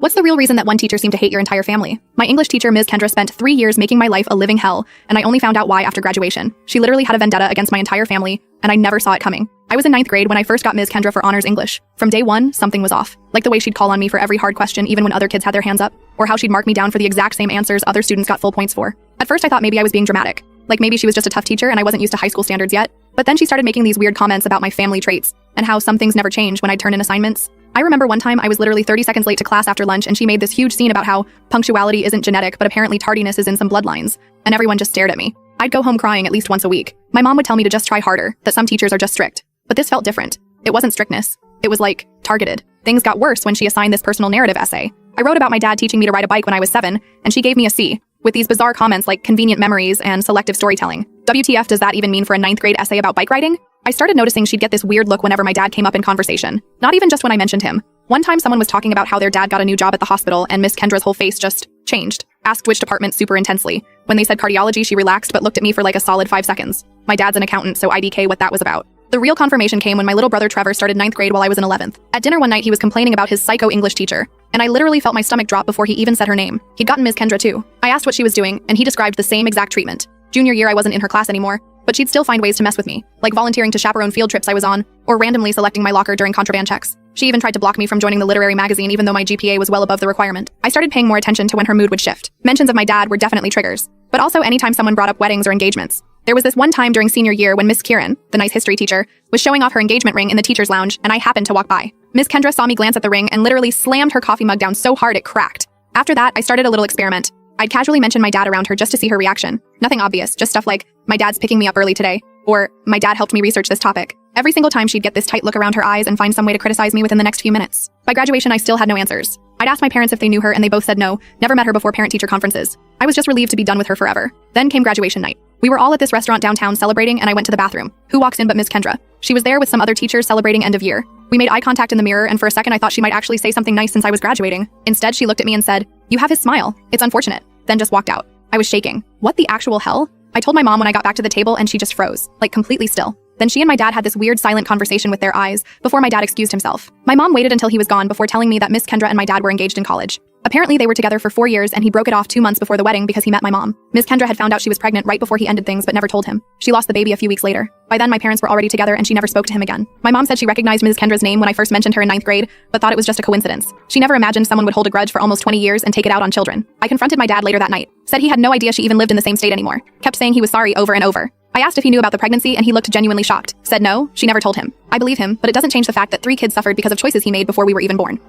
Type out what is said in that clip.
What's the real reason that one teacher seemed to hate your entire family? My English teacher, Ms. Kendra, spent 3 years making my life a living hell, and I only found out why after graduation. She literally had a vendetta against my entire family, and I never saw it coming. I was in 9th grade when I first got Ms. Kendra for honors English. From day one, something was off. Like the way she'd call on me for every hard question even when other kids had their hands up, or how she'd mark me down for the exact same answers other students got full points for. At first I thought maybe I was being dramatic. Like maybe she was just a tough teacher and I wasn't used to high school standards yet. But then she started making these weird comments about my family traits, and how some things never change when I'd turn in assignments. I remember one time I was literally 30 seconds late to class after lunch and she made this huge scene about how punctuality isn't genetic but apparently tardiness is in some bloodlines, and everyone just stared at me. I'd go home crying at least once a week. My mom would tell me to just try harder, that some teachers are just strict. But this felt different. It wasn't strictness. It was like, targeted. Things got worse when she assigned this personal narrative essay. I wrote about my dad teaching me to ride a bike when I was 7, and she gave me a C, with these bizarre comments like convenient memories and selective storytelling. WTF does that even mean for a 9th grade essay about bike riding? I started noticing she'd get this weird look whenever my dad came up in conversation. Not even just when I mentioned him. One time someone was talking about how their dad got a new job at the hospital and Miss Kendra's whole face just changed. Asked which department super intensely. When they said cardiology, she relaxed but looked at me for like a solid 5 seconds. My dad's an accountant, so IDK what that was about. The real confirmation came when my little brother Trevor started 9th grade while I was in 11th. At dinner one night he was complaining about his psycho English teacher, and I literally felt my stomach drop before he even said her name. He'd gotten Ms. Kendra too. I asked what she was doing, and he described the same exact treatment. Junior year I wasn't in her class anymore, but she'd still find ways to mess with me, like volunteering to chaperone field trips I was on, or randomly selecting my locker during contraband checks. She even tried to block me from joining the literary magazine even though my GPA was well above the requirement. I started paying more attention to when her mood would shift. Mentions of my dad were definitely triggers, but also anytime someone brought up weddings or engagements. There was this one time during senior year when Miss Kieran, the nice history teacher, was showing off her engagement ring in the teacher's lounge, and I happened to walk by. Miss Kendra saw me glance at the ring and literally slammed her coffee mug down so hard it cracked. After that, I started a little experiment. I'd casually mention my dad around her just to see her reaction. Nothing obvious, just stuff like, my dad's picking me up early today, or my dad helped me research this topic. Every single time she'd get this tight look around her eyes and find some way to criticize me within the next few minutes. By graduation, I still had no answers. I'd asked my parents if they knew her and they both said no, never met her before parent-teacher conferences. I was just relieved to be done with her forever. Then came graduation night. We were all at this restaurant downtown celebrating and I went to the bathroom. Who walks in but Miss Kendra? She was there with some other teachers celebrating end of year. We made eye contact in the mirror and for a second I thought she might actually say something nice since I was graduating. Instead, she looked at me and said, "You have his smile. It's unfortunate." Then just walked out. I was shaking. What the actual hell? I told my mom when I got back to the table and she just froze, like completely still. Then she and my dad had this weird silent conversation with their eyes before my dad excused himself. My mom waited until he was gone before telling me that Miss Kendra and my dad were engaged in college. Apparently they were together for 4 years and he broke it off 2 months before the wedding because he met my mom. Miss Kendra had found out she was pregnant right before he ended things but never told him. She lost the baby a few weeks later. By then my parents were already together and she never spoke to him again. My mom said she recognized Ms. Kendra's name when I first mentioned her in 9th grade, but thought it was just a coincidence. She never imagined someone would hold a grudge for almost 20 years and take it out on children. I confronted my dad later that night. Said he had no idea she even lived in the same state anymore. Kept saying he was sorry over and over. I asked if he knew about the pregnancy and he looked genuinely shocked. Said no, she never told him. I believe him, but it doesn't change the fact that 3 kids suffered because of choices he made before we were even born.